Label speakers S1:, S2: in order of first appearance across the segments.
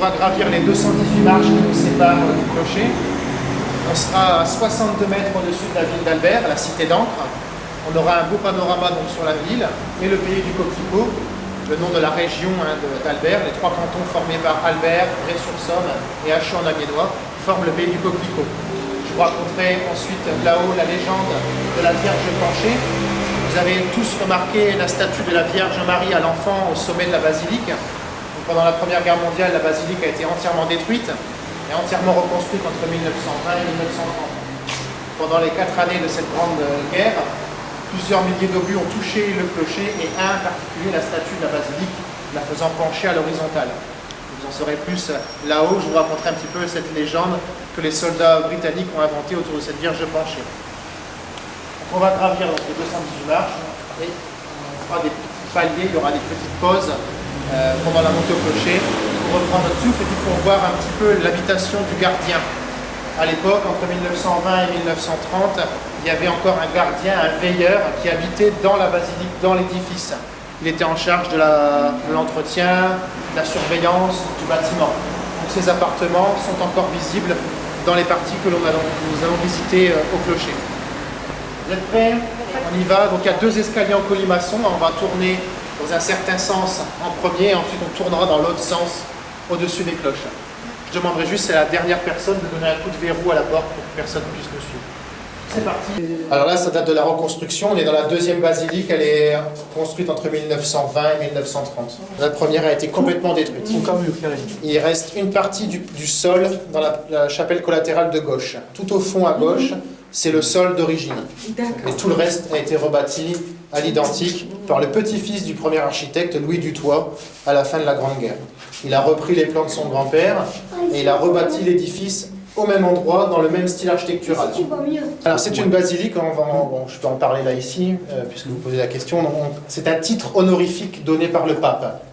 S1: va gravir les 218 marches qui nous séparent du clocher. On sera à 62 mètres au-dessus de la ville d'Albert, la cité d'Ancre. On aura un beau panorama donc, sur la ville et le pays du Coquelicot, le nom de la région d'Albert, les trois cantons formés par Albert, Bray-sur-Somme et Achaux en Amiénois forment le pays du Coquelicot. Je vous raconterai ensuite là-haut la légende de la Vierge penchée. Vous avez tous remarqué la statue de la Vierge Marie à l'enfant au sommet de la basilique. Donc, pendant la Première Guerre mondiale, la basilique a été entièrement détruite et entièrement reconstruite entre 1920 et 1930. Pendant les 4 années de cette grande guerre, plusieurs milliers d'obus ont touché le clocher et un en particulier la statue de la basilique, la faisant pencher à l'horizontale. Vous en saurez plus là-haut, je vous raconterai un petit peu cette légende que les soldats britanniques ont inventée autour de cette Vierge penchée. Donc on va gravir donc, les 218 marches et on fera des petits paliers, il y aura des petites pauses pendant la montée au clocher pour reprendre notre souffle et puis pour voir un petit peu l'habitation du gardien. À l'époque, entre 1920 et 1930, il y avait encore un gardien, un veilleur qui habitait dans la basilique, dans l'édifice. Il était en charge de l'entretien, de la surveillance du bâtiment. Donc ces appartements sont encore visibles dans les parties que nous allons visiter au clocher. Vous êtes prêts? On y va. Donc il y a 2 escaliers en colimaçon. On va tourner dans un certain sens en premier et ensuite on tournera dans l'autre sens au-dessus des cloches. Je demanderai juste à la dernière personne de donner un coup de verrou à la porte pour que personne ne puisse me suivre. C'est parti. Alors là, ça date de la reconstruction. On est dans la 2e basilique. Elle est construite entre 1920 et 1930. La première a été complètement détruite. Il reste une partie du sol dans la chapelle collatérale de gauche. Tout au fond à gauche, c'est le sol d'origine. Et tout le reste a été rebâti à l'identique par le petit-fils du premier architecte, Louis Dutoit, à la fin de la Grande Guerre. Il a repris les plans de son grand-père et il a rebâti l'édifice au même endroit, dans le même style architectural. Alors c'est une basilique, je peux en parler là ici, puisque vous posez la question. C'est un titre honorifique donné par le pape.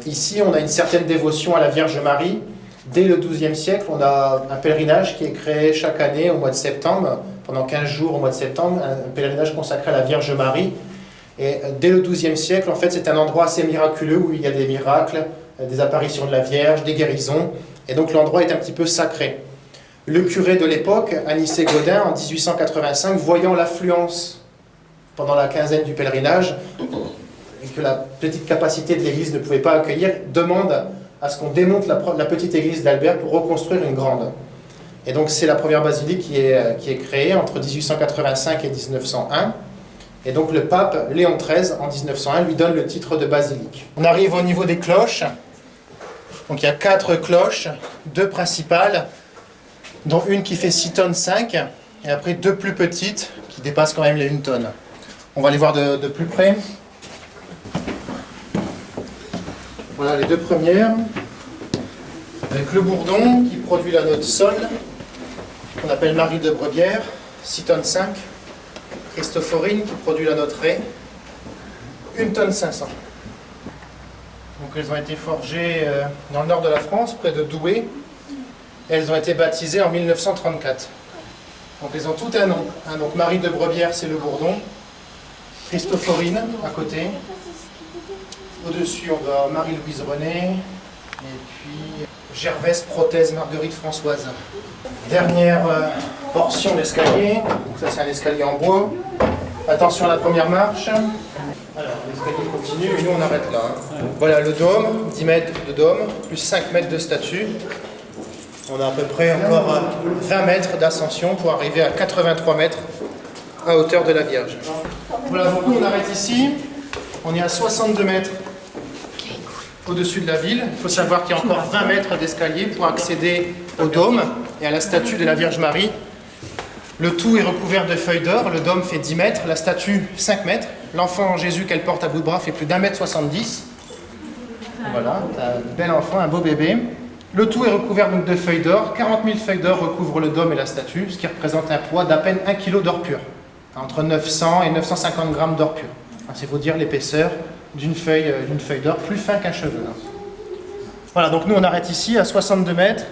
S1: Ici, on a une certaine dévotion à la Vierge Marie. Dès le XIIe siècle, on a un pèlerinage qui est créé chaque année au mois de septembre, pendant 15 jours au mois de septembre, un pèlerinage consacré à la Vierge Marie. Et dès le XIIe siècle, en fait, c'est un endroit assez miraculeux où il y a des miracles, des apparitions de la Vierge, des guérisons. Et donc l'endroit est un petit peu sacré. Le curé de l'époque, Anicet Godin, en 1885, voyant l'affluence pendant la quinzaine du pèlerinage, et que la petite capacité de l'église ne pouvait pas accueillir, demande à ce qu'on démonte la petite église d'Albert pour reconstruire une grande. Et donc c'est la première basilique qui est créée entre 1885 et 1901. Et donc le pape Léon XIII, en 1901, lui donne le titre de basilique. On arrive au niveau des cloches. Donc il y a 4 cloches, 2 principales, dont une qui fait 6 tonnes 5, et après 2 plus petites qui dépassent quand même les 1 tonne. On va les voir de plus près. Voilà les 2 premières, avec le bourdon qui produit la note sol, qu'on appelle Marie de Brebière, 6 tonnes 5, Christophorine qui produit la note Ré, 1 tonne 500. Donc elles ont été forgées dans le nord de la France, près de Douai, et elles ont été baptisées en 1934. Donc elles ont tout un nom. Donc Marie de Brebière, c'est le bourdon, Christophorine à côté, au-dessus on a Marie-Louise René, et puis Gervaise, Prothèse, Marguerite Françoise. Dernière portion d'escalier, ça c'est un escalier en bois. Attention à la première marche. Alors, l'escalier continue et nous on arrête là. Voilà le dôme, 10 mètres de dôme, plus 5 mètres de statue. On a à peu près encore 20 mètres d'ascension pour arriver à 83 mètres à hauteur de la Vierge. Voilà, donc nous on arrête ici. On est à 62 mètres au-dessus de la ville. Il faut savoir qu'il y a encore 20 mètres d'escalier pour accéder au dôme et à la statue de la Vierge Marie. Le tout est recouvert de feuilles d'or, le dôme fait 10 mètres, la statue 5 mètres. L'enfant Jésus qu'elle porte à bout de bras fait plus d'1,70 m. Voilà, un bel enfant, un beau bébé. Le tout est recouvert donc de feuilles d'or. 40 000 feuilles d'or recouvrent le dôme et la statue, ce qui représente un poids d'à peine 1 kg d'or pur. Entre 900 et 950 grammes d'or pur. C'est vous dire l'épaisseur d'une feuille d'or, plus fin qu'un cheveu. Voilà, donc nous on arrête ici à 62 mètres.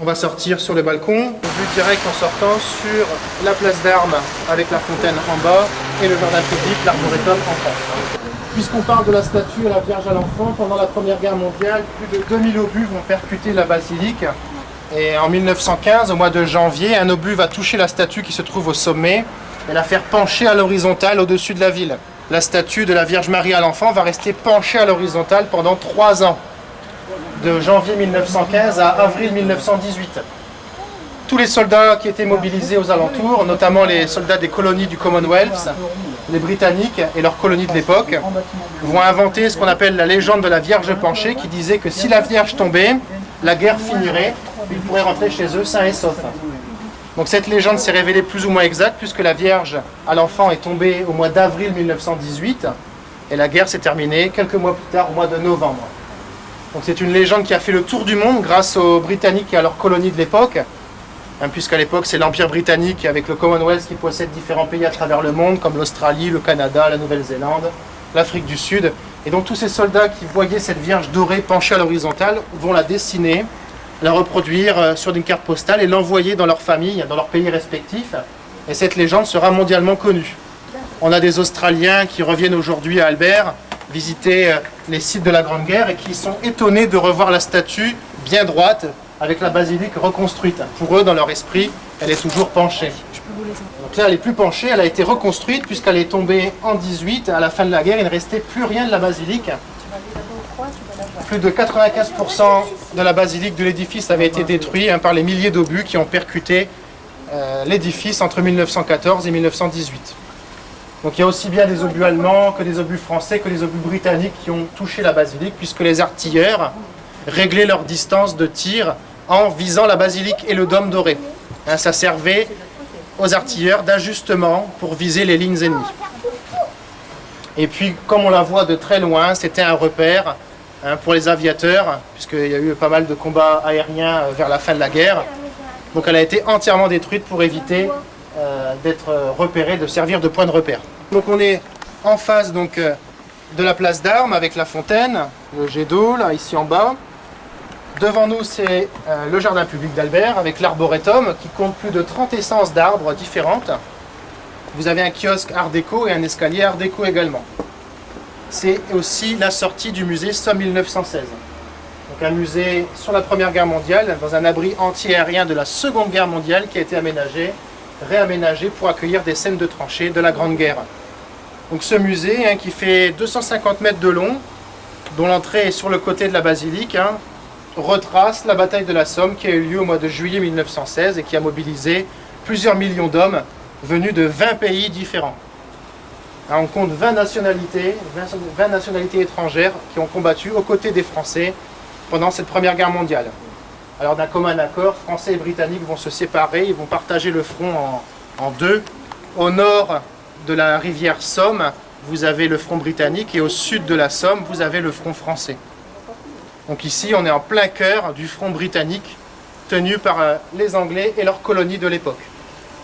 S1: On va sortir sur le balcon, vue direct en sortant sur la place d'Armes avec la fontaine en bas et le jardin public, l'arboretum en face. Puisqu'on parle de la statue à la Vierge à l'Enfant, pendant la Première Guerre mondiale, plus de 2000 obus vont percuter la basilique. Et en 1915, au mois de janvier, un obus va toucher la statue qui se trouve au sommet et la faire pencher à l'horizontale au-dessus de la ville. La statue de la Vierge Marie à l'Enfant va rester penchée à l'horizontale pendant 3 ans. De janvier 1915 à avril 1918. Tous les soldats qui étaient mobilisés aux alentours, notamment les soldats des colonies du Commonwealth, les Britanniques et leurs colonies de l'époque, vont inventer ce qu'on appelle la légende de la Vierge penchée, qui disait que si la Vierge tombait, la guerre finirait, ils pourraient rentrer chez eux sains et saufs. Donc cette légende s'est révélée plus ou moins exacte, puisque la Vierge à l'Enfant est tombée au mois d'avril 1918, et la guerre s'est terminée quelques mois plus tard, au mois de novembre. Donc c'est une légende qui a fait le tour du monde grâce aux Britanniques et à leurs colonies de l'époque, puisqu'à l'époque c'est l'Empire britannique avec le Commonwealth qui possède différents pays à travers le monde, comme l'Australie, le Canada, la Nouvelle-Zélande, l'Afrique du Sud. Et donc tous ces soldats qui voyaient cette Vierge dorée penchée à l'horizontale vont la dessiner, la reproduire sur une carte postale et l'envoyer dans leur famille, dans leur pays respectifs. Et cette légende sera mondialement connue. On a des Australiens qui reviennent aujourd'hui à Albert visiter les sites de la Grande Guerre et qui sont étonnés de revoir la statue bien droite avec la basilique reconstruite. Pour eux, dans leur esprit, elle est toujours penchée. Donc là, elle n'est plus penchée, elle a été reconstruite puisqu'elle est tombée en 18. À la fin de la guerre, il ne restait plus rien de la basilique. Plus de 95% de la basilique de l'édifice avait été détruit par les milliers d'obus qui ont percuté l'édifice entre 1914 et 1918. Donc il y a aussi bien des obus allemands que des obus français, que des obus britanniques qui ont touché la basilique, puisque les artilleurs réglaient leur distance de tir en visant la basilique et le dôme doré. Ça servait aux artilleurs d'ajustement pour viser les lignes ennemies. Et puis, comme on la voit de très loin, c'était un repère pour les aviateurs, puisqu'il y a eu pas mal de combats aériens vers la fin de la guerre. Donc elle a été entièrement détruite pour éviter d'être repéré, de servir de point de repère. Donc on est en face donc, de la place d'Armes avec la fontaine, le jet d'eau là ici en bas. Devant nous c'est le jardin public d'Albert avec l'arboretum qui compte plus de 30 essences d'arbres différentes. Vous avez un kiosque art déco et un escalier art déco également. C'est aussi la sortie du musée Somme 1916. Donc un musée sur la Première Guerre mondiale, dans un abri anti-aérien de la Seconde Guerre mondiale qui a été réaménagé pour accueillir des scènes de tranchées de la Grande Guerre. Donc ce musée qui fait 250 mètres de long, dont l'entrée est sur le côté de la basilique, retrace la bataille de la Somme qui a eu lieu au mois de juillet 1916 et qui a mobilisé plusieurs millions d'hommes venus de 20 pays différents. On compte 20 nationalités étrangères qui ont combattu aux côtés des Français pendant cette Première Guerre mondiale. Alors d'un commun accord, Français et Britanniques vont se séparer, ils vont partager le front en deux. Au nord de la rivière Somme, vous avez le front britannique et au sud de la Somme, vous avez le front français. Donc ici, on est en plein cœur du front britannique tenu par les Anglais et leurs colonies de l'époque.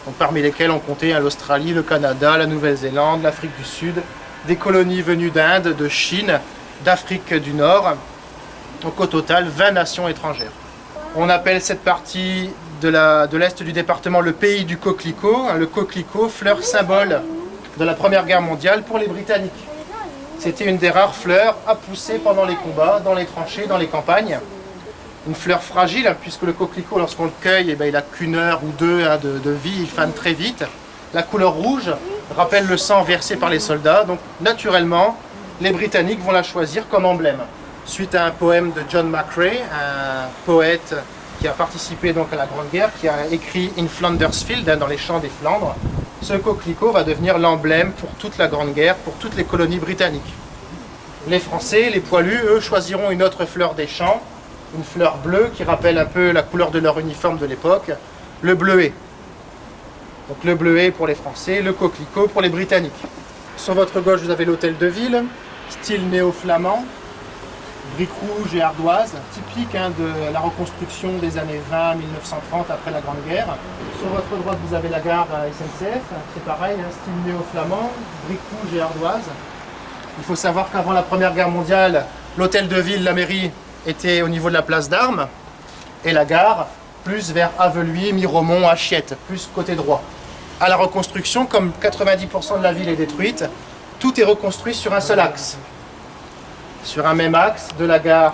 S1: Donc, parmi lesquelles on comptait l'Australie, le Canada, la Nouvelle-Zélande, l'Afrique du Sud, des colonies venues d'Inde, de Chine, d'Afrique du Nord. Donc au total, 20 nations étrangères. On appelle cette partie de l'Est du département le pays du coquelicot. Le coquelicot, fleur symbole de la Première Guerre mondiale pour les Britanniques. C'était une des rares fleurs à pousser pendant les combats, dans les tranchées, dans les campagnes. Une fleur fragile, puisque le coquelicot, lorsqu'on le cueille, il n'a qu'une heure ou deux de vie, il fane très vite. La couleur rouge rappelle le sang versé par les soldats, donc naturellement, les Britanniques vont la choisir comme emblème. Suite à un poème de John McCrae, un poète qui a participé donc à la Grande Guerre, qui a écrit In Flanders Field, dans les champs des Flandres, ce coquelicot va devenir l'emblème pour toute la Grande Guerre, pour toutes les colonies britanniques. Les Français, les poilus, eux, choisiront une autre fleur des champs, une fleur bleue qui rappelle un peu la couleur de leur uniforme de l'époque, le bleuet. Donc le bleuet pour les Français, le coquelicot pour les Britanniques. Sur votre gauche, vous avez l'hôtel de ville, style néo-flamand, briques rouges et ardoises, typique de la reconstruction des années 20, 1930 après la Grande Guerre. Sur votre droite, vous avez la gare SNCF, c'est pareil, style néo-flamand, briques rouges et ardoises. Il faut savoir qu'avant la Première Guerre mondiale, l'hôtel de ville, la mairie, était au niveau de la place d'Armes, et la gare plus vers Avelui, Miromont, Achiette, plus côté droit. À la reconstruction, comme 90% de la ville est détruite, tout est reconstruit sur un seul axe. Sur un même axe, de la gare,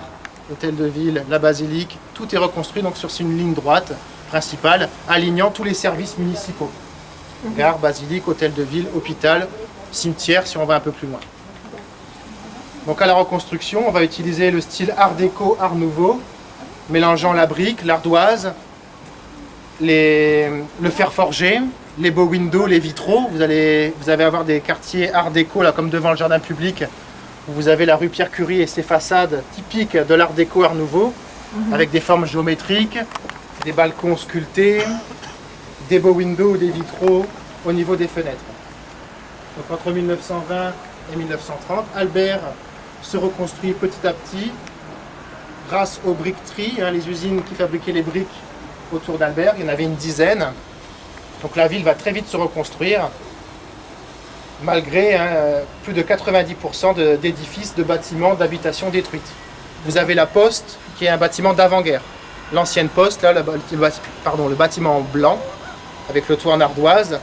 S1: l'hôtel de ville, la basilique, tout est reconstruit donc sur une ligne droite principale, alignant tous les services municipaux. Gare, basilique, hôtel de ville, hôpital, cimetière si on va un peu plus loin. Donc à la reconstruction, on va utiliser le style Art déco, Art nouveau, mélangeant la brique, l'ardoise, le fer forgé, les beaux windows, les vitraux. Vous allez avoir des quartiers Art déco, là, comme devant le jardin public, où vous avez la rue Pierre-Curie et ses façades typiques de l'Art déco, Art nouveau, avec des formes géométriques, des balcons sculptés, des beaux windows, des vitraux au niveau des fenêtres. Donc entre 1920 et 1930, Albert se reconstruit petit à petit grâce aux briqueteries, les usines qui fabriquaient les briques autour d'Albert. Il y en avait une dizaine. Donc la ville va très vite se reconstruire, malgré plus de 90% d'édifices, de bâtiments, d'habitations détruites. Vous avez la Poste, qui est un bâtiment d'avant-guerre. L'ancienne Poste, là, le bâtiment en blanc, avec le toit en ardoise,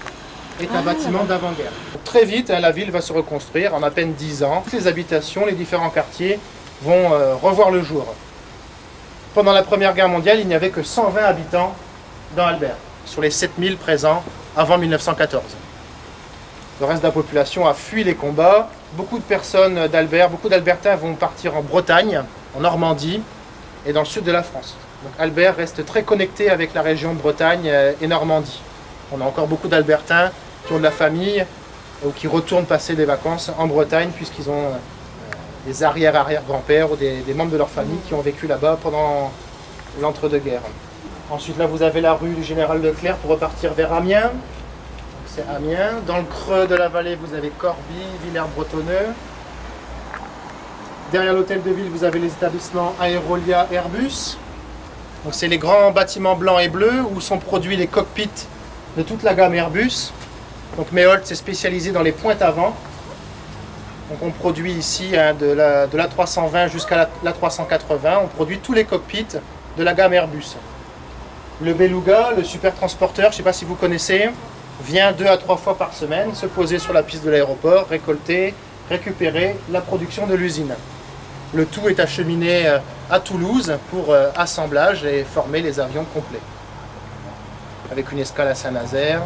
S1: est un bâtiment d'avant-guerre. Très vite, la ville va se reconstruire en à peine 10 ans. Toutes les habitations, les différents quartiers vont revoir le jour. Pendant la Première Guerre mondiale, il n'y avait que 120 habitants dans Albert, sur les 7000 présents avant 1914. Le reste de la population a fui les combats. Beaucoup de personnes d'Albert, beaucoup d'Albertains vont partir en Bretagne, en Normandie et dans le sud de la France. Donc Albert reste très connecté avec la région de Bretagne et Normandie. On a encore beaucoup d'Albertains qui ont de la famille ou qui retournent passer des vacances en Bretagne puisqu'ils ont des arrière-arrière-grands-pères ou des membres de leur famille qui ont vécu là-bas pendant l'entre-deux-guerres. Ensuite, là, vous avez la rue du Général Leclerc pour repartir vers Amiens. C'est Amiens. Dans le creux de la vallée, vous avez Corbie, Villers-Bretonneux. Derrière l'hôtel de ville, vous avez les établissements Aerolia, Airbus. Donc, c'est les grands bâtiments blancs et bleus où sont produits les cockpits de toute la gamme Airbus. Donc, Méholt s'est spécialisé dans les pointes avant. Donc, on produit ici de l'A320 jusqu'à l'A380. On produit tous les cockpits de la gamme Airbus. Le Beluga, le super transporteur, je ne sais pas si vous connaissez, vient 2 à 3 fois par semaine se poser sur la piste de l'aéroport, récolter, récupérer la production de l'usine. Le tout est acheminé à Toulouse pour assemblage et former les avions complets. Avec une escale à Saint-Nazaire.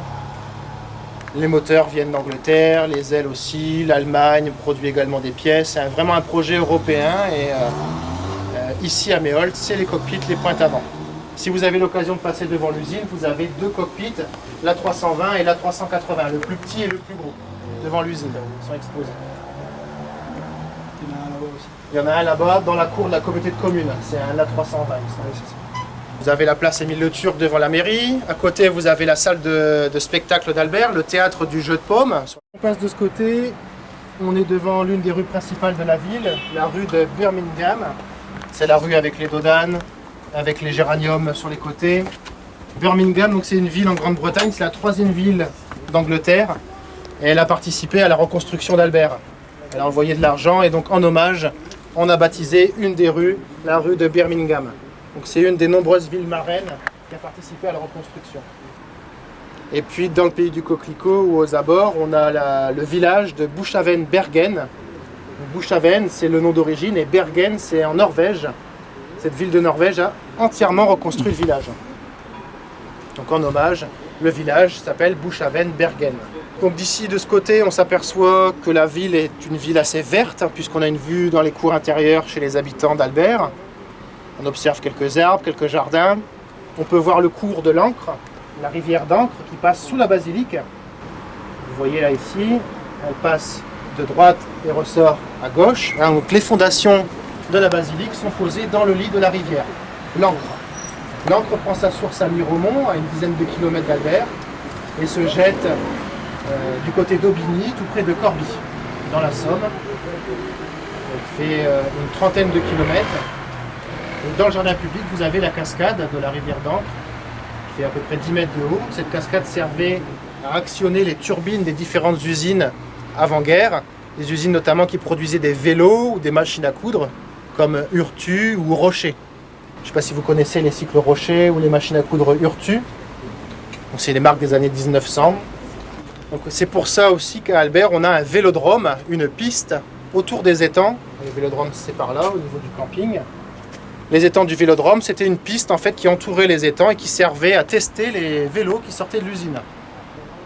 S1: Les moteurs viennent d'Angleterre, les ailes aussi, l'Allemagne produit également des pièces. C'est vraiment un projet européen et ici à Méholt, c'est les cockpits, les pointes avant. Si vous avez l'occasion de passer devant l'usine, vous avez deux cockpits, l'A320 et l'A380, le plus petit et le plus gros, devant l'usine, ils sont exposés. Il y en a un là-bas dans la cour de la communauté de communes, c'est un A320. Vous avez la place Émile Le Turc devant la mairie, à côté vous avez la salle de spectacle d'Albert, le théâtre du jeu de paume. On passe de ce côté, on est devant l'une des rues principales de la ville, la rue de Birmingham. C'est la rue avec les dodanes, avec les géraniums sur les côtés. Birmingham, donc c'est une ville en Grande-Bretagne, c'est la 3e ville d'Angleterre. Et elle a participé à la reconstruction d'Albert. Elle a envoyé de l'argent et donc en hommage, on a baptisé une des rues, la rue de Birmingham. Donc c'est une des nombreuses villes marraines qui a participé à la reconstruction. Et puis dans le pays du coquelicot ou aux abords, on a le village de Buchaven-Bergen. Buchaven, c'est le nom d'origine et Bergen, c'est en Norvège. Cette ville de Norvège a entièrement reconstruit le village. Donc en hommage, le village s'appelle Buchaven-Bergen. Donc d'ici de ce côté, on s'aperçoit que la ville est une ville assez verte, puisqu'on a une vue dans les cours intérieures chez les habitants d'Albert. On observe quelques arbres, quelques jardins. On peut voir le cours de l'Ancre, la rivière d'Ancre qui passe sous la basilique. Vous voyez là ici, elle passe de droite et ressort à gauche. Donc les fondations de la basilique sont posées dans le lit de la rivière, l'Ancre. L'Ancre prend sa source à Miromont, à une dizaine de kilomètres d'Albert, et se jette du côté d'Aubigny, tout près de Corbie, dans la Somme. Elle fait une trentaine de kilomètres. Et dans le jardin public, vous avez la cascade de la rivière d'Ancre, qui fait à peu près 10 mètres de haut. Cette cascade servait à actionner les turbines des différentes usines avant-guerre, des usines notamment qui produisaient des vélos ou des machines à coudre, comme Urtu ou Rocher. ne sais pas si vous connaissez les cycles Rocher ou les machines à coudre Urtu. C'est des marques des années 1900. C'est pour ça aussi qu'à Albert, on a un vélodrome, une piste autour des étangs. Le vélodrome, c'est par là, au niveau du camping. Les étangs du vélodrome, c'était une piste en fait qui entourait les étangs et qui servait à tester les vélos qui sortaient de l'usine.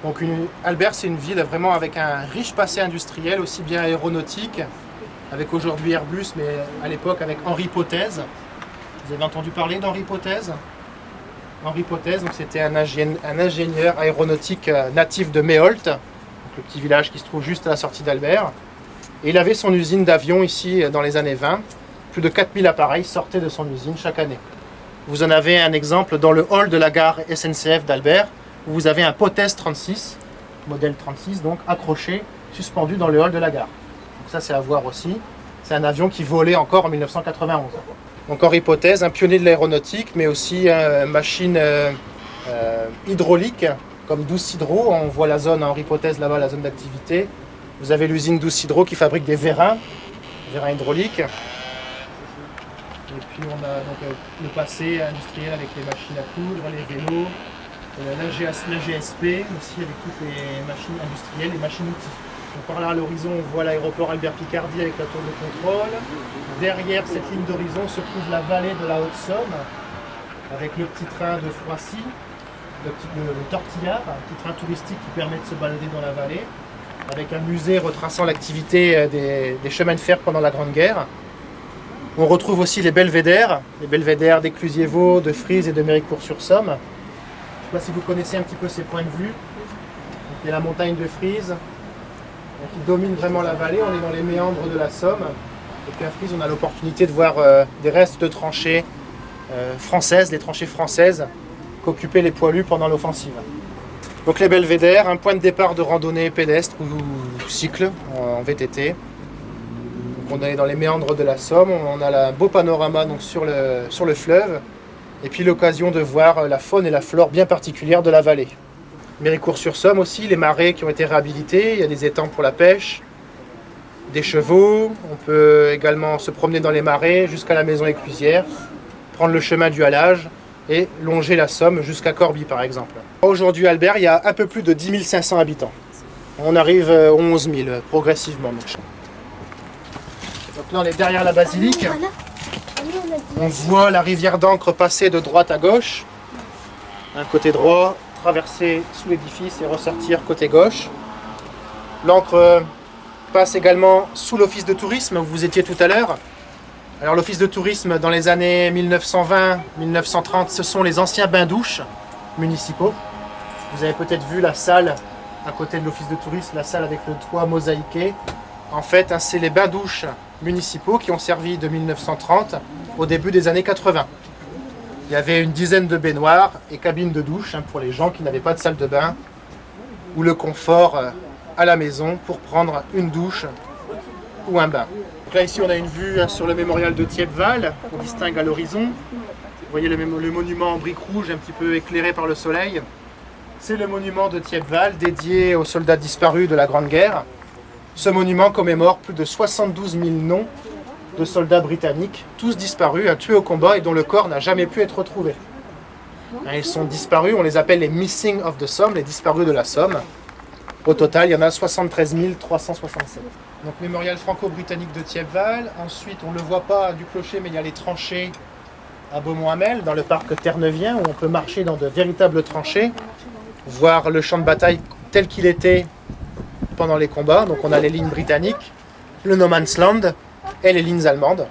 S1: Donc Albert, c'est une ville vraiment avec un riche passé industriel, aussi bien aéronautique, avec aujourd'hui Airbus, mais à l'époque avec Henri Potez. Vous avez entendu parler d'Henri Potez? Henri Potez, donc c'était un ingénieur aéronautique natif de Méholt, donc le petit village qui se trouve juste à la sortie d'Albert. Et il avait son usine d'avions ici dans les années 20. Plus de 4000 appareils sortaient de son usine chaque année. Vous en avez un exemple dans le hall de la gare SNCF d'Albert, où vous avez un Potez 36, modèle 36, donc accroché, suspendu dans le hall de la gare. Donc ça, c'est à voir aussi. C'est un avion qui volait encore en 1991. Donc Henri Potez, un pionnier de l'aéronautique, mais aussi une machine hydraulique, comme Douce Hydro. On voit la zone Henri Potez là-bas, la zone d'activité. Vous avez l'usine Douce Hydro qui fabrique des vérins hydrauliques. Et puis on a donc le passé industriel avec les machines à coudre, les vélos, la GSP aussi avec toutes les machines industrielles, les machines-outils. Par là à l'horizon, on voit l'aéroport Albert Picardie avec la tour de contrôle. Derrière cette ligne d'horizon se trouve la vallée de la Haute-Somme avec le petit train de Froissy, le Tortillard, un petit train touristique qui permet de se balader dans la vallée, avec un musée retraçant l'activité des chemins de fer pendant la Grande Guerre. On retrouve aussi les belvédères d'Éclusiers-Vaux, de Frise et de Méricourt-sur-Somme. Je ne sais pas si vous connaissez un petit peu ces points de vue. Donc, il y a la montagne de Frise, qui domine vraiment la vallée. On est dans les méandres de la Somme. Et puis à Frise, on a l'opportunité de voir des restes de tranchées françaises, des tranchées françaises qu'occupaient les poilus pendant l'offensive. Donc les belvédères, un point de départ de randonnée pédestre ou cycle en VTT. Donc on est dans les méandres de la Somme, on a un beau panorama donc, sur le fleuve, et puis l'occasion de voir la faune et la flore bien particulières de la vallée. Méricourt-sur-Somme aussi, les marais qui ont été réhabilités, il y a des étangs pour la pêche, des chevaux, on peut également se promener dans les marais jusqu'à la maison éclusière, prendre le chemin du halage et longer la Somme jusqu'à Corbie par exemple. Aujourd'hui à Albert, il y a un peu plus de 10 500 habitants. On arrive aux 11 000 progressivement. Donc là on est derrière la basilique, on voit la rivière d'Ancre passer de droite à gauche, un côté droit, traverser sous l'édifice et ressortir côté gauche. L'Ancre passe également sous l'office de tourisme où vous étiez tout à l'heure. Alors l'office de tourisme dans les années 1920-1930, ce sont les anciens bains-douches municipaux. Vous avez peut-être vu la salle à côté de l'office de tourisme, la salle avec le toit mosaïqué. En fait, c'est les bains-douches municipaux qui ont servi de 1930 au début des années 80. Il y avait une dizaine de baignoires et cabines de douche pour les gens qui n'avaient pas de salle de bain ou le confort à la maison pour prendre une douche ou un bain. Donc là ici on a une vue sur le mémorial de Thiepval, qu'on distingue à l'horizon. Vous voyez le monument en briques rouges un petit peu éclairé par le soleil. C'est le monument de Thiepval dédié aux soldats disparus de la Grande Guerre. Ce monument commémore plus de 72 000 noms de soldats britanniques, tous disparus, tués au combat et dont le corps n'a jamais pu être retrouvé. Ils sont disparus, on les appelle les Missing of the Somme, les disparus de la Somme. Au total, il y en a 73 367. Donc mémorial franco-britannique de Thiepval. Ensuite, on ne le voit pas du clocher, mais il y a les tranchées à Beaumont-Hamel, dans le parc terre-neuvien, où on peut marcher dans de véritables tranchées, voir le champ de bataille tel qu'il était pendant les combats. Donc on a les lignes britanniques, le No Man's Land et les lignes allemandes.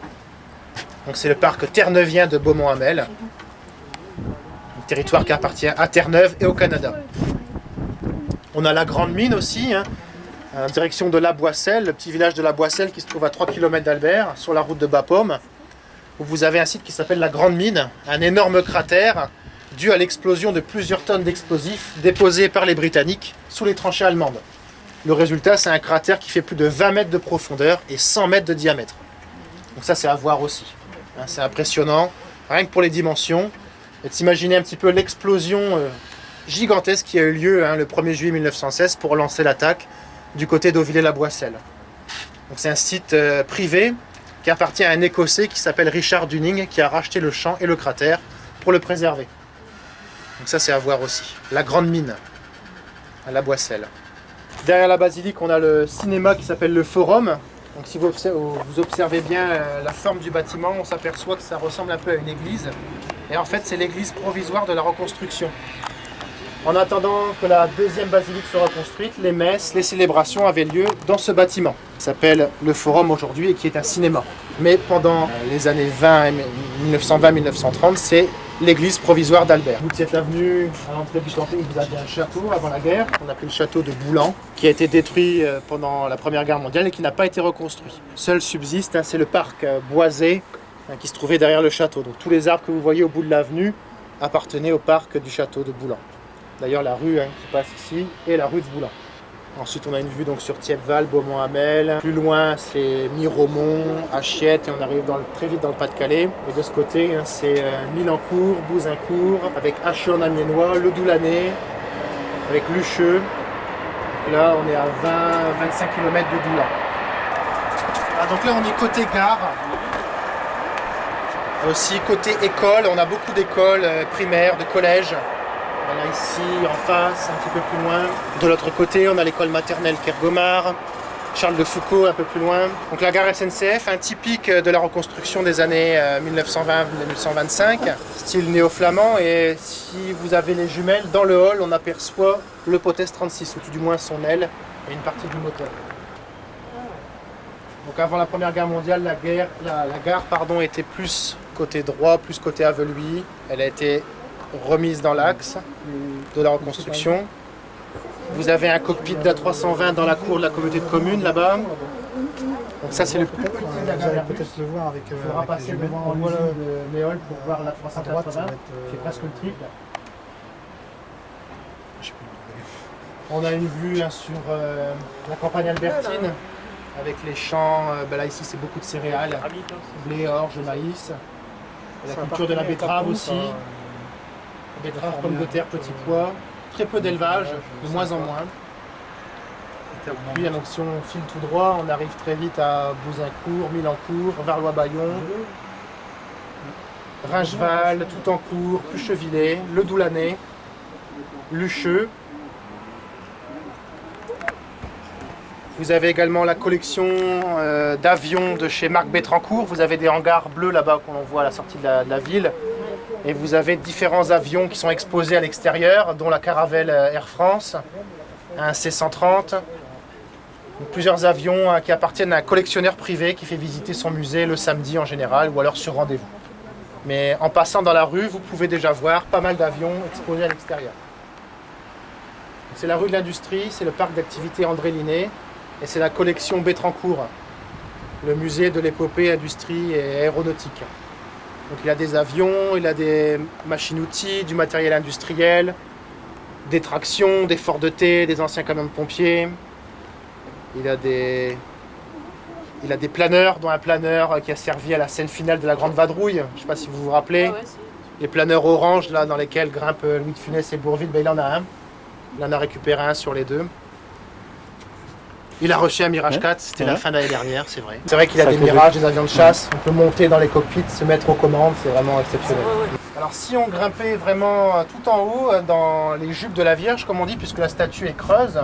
S1: Donc c'est le parc terre-neuvien de Beaumont-Hamel, un territoire qui appartient à Terre-Neuve et au Canada. On a la Grande Mine aussi, en direction de La Boisselle, le petit village de La Boisselle qui se trouve à 3 km d'Albert, sur la route de Bapaume, où vous avez un site qui s'appelle la Grande Mine, un énorme cratère dû à l'explosion de plusieurs tonnes d'explosifs déposés par les Britanniques sous les tranchées allemandes. Le résultat, c'est un cratère qui fait plus de 20 mètres de profondeur et 100 mètres de diamètre. Donc ça, c'est à voir aussi. C'est impressionnant, rien que pour les dimensions. Et de s'imaginer un petit peu l'explosion gigantesque qui a eu lieu le 1er juillet 1916 pour lancer l'attaque du côté d'Auvillers-la-Boisselle. Donc c'est un site privé qui appartient à un Écossais qui s'appelle Richard Dunning, qui a racheté le champ et le cratère pour le préserver. Donc ça, c'est à voir aussi. La grande mine, à la Boisselle. Derrière la basilique, on a le cinéma qui s'appelle le Forum. Donc si vous observez bien la forme du bâtiment, on s'aperçoit que ça ressemble un peu à une église. Et en fait, c'est l'église provisoire de la reconstruction. En attendant que la deuxième basilique soit construite, les messes, les célébrations avaient lieu dans ce bâtiment, qui s'appelle le Forum aujourd'hui et qui est un cinéma. Mais pendant les années 1920-1930, c'est l'église provisoire d'Albert. Toute cette avenue, à l'entrée du camping, vous aviez un château avant la guerre, qu'on appelait le château de Boulan, qui a été détruit pendant la Première Guerre mondiale et qui n'a pas été reconstruit. Seul subsiste, c'est le parc boisé qui se trouvait derrière le château. Donc tous les arbres que vous voyez au bout de l'avenue appartenaient au parc du château de Boulan. D'ailleurs, la rue qui passe ici est la rue de Boulan. Ensuite, on a une vue donc sur Thiepval, Beaumont-Hamel. Plus loin, c'est Miromont, Achiette, et on arrive très vite dans le Pas-de-Calais. Et de ce côté, c'est Milancourt, Bouzincourt, avec Achion-Amiénois, Le Doulanais, avec Lucheux. Là, on est à 20-25 km de Doulan. Donc là, on est côté gare. Aussi côté école, on a beaucoup d'écoles primaires, de collèges. Voilà, ici, en face, un petit peu plus loin. De l'autre côté, on a l'école maternelle Kergomar, Charles de Foucault, un peu plus loin. Donc la gare SNCF, un typique de la reconstruction des années 1920-1925, style néo-flamand. Et si vous avez les jumelles, dans le hall, on aperçoit le Potest 36, ou tout du moins son aile et une partie du moteur. Donc avant la Première Guerre mondiale, la gare était plus côté droit, plus côté Aveluy. Elle a été remise dans l'axe de la reconstruction. Vous avez un cockpit d'A320 dans la cour de la communauté de communes là-bas. Donc ça c'est le plus petit de la gare. Vous allez peut-être le voir avec. Il faudra passer devant l'usine de Méol pour voir l'A380 qui est presque le triple. On a une vue sur la campagne albertine avec les champs. Là ici c'est beaucoup de céréales, blé, orge, maïs. La culture de la betterave aussi. Betterave, pommes de terre, petits pois, très peu d'élevage, de moins en moins. Puis donc, si on file tout droit, on arrive très vite à Bouzincourt, Milancourt, Varlois-Bayon, Ringeval, Toutencourt, Puchevillers, Le Doulanais, Lucheux. Vous avez également la collection d'avions de chez Marc Bétrancourt. Vous avez des hangars bleus là-bas qu'on voit à la sortie de la ville. Et vous avez différents avions qui sont exposés à l'extérieur, dont la Caravelle Air France, un C-130. Plusieurs avions qui appartiennent à un collectionneur privé qui fait visiter son musée le samedi en général, ou alors sur rendez-vous. Mais en passant dans la rue, vous pouvez déjà voir pas mal d'avions exposés à l'extérieur. C'est la rue de l'Industrie, c'est le parc d'activités André Linné, et c'est la collection Bétrancourt, le musée de l'épopée, industrie et aéronautique. Donc il a des avions, il a des machines-outils, du matériel industriel, des tractions, des forts de thé, des anciens camions de pompiers. Il a des planeurs, dont un planeur qui a servi à la scène finale de la Grande Vadrouille. Je ne sais pas si vous vous rappelez. Les planeurs orange là, dans lesquels grimpent Louis de Funès et Bourvil, il en a un. Il en a récupéré un sur les deux. Il a reçu un Mirage 4, c'était la fin de l'année dernière, c'est vrai. C'est vrai qu'il a des Mirages, des avions de chasse, on peut monter dans les cockpits, se mettre aux commandes, c'est vraiment exceptionnel. Alors si on grimpait vraiment tout en haut, dans les jupes de la Vierge, comme on dit, puisque la statue est creuse,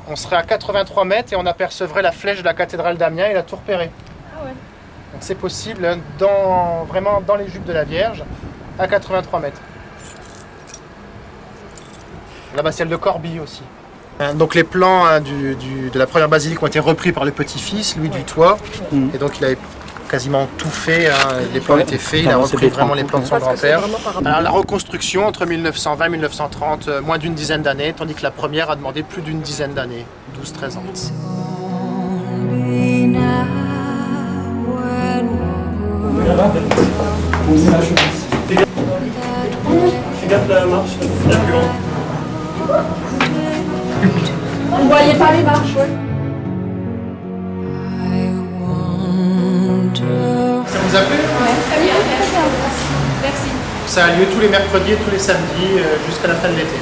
S1: on serait à 83 mètres et on apercevrait la flèche de la cathédrale d'Amiens et la tour Perret. Donc c'est possible, vraiment dans les jupes de la Vierge, à 83 mètres. L'abbatiale de Corbie aussi. Donc les plans de la première basilique ont été repris par le petit-fils, Louis Dutoit, et donc il avait quasiment tout fait, les plans étaient faits, il a repris vraiment les plans de son grand-père. Alors la reconstruction entre 1920 et 1930, moins d'une dizaine d'années, tandis que la première a demandé plus d'une dizaine d'années, 12-13 ans. Fais gaffe la marche, la plus longue.
S2: On voyait pas les marches, ouais.
S1: Ça vous a plu?
S2: Très bien, merci.
S1: Ça a lieu tous les mercredis et tous les samedis jusqu'à la fin de l'été.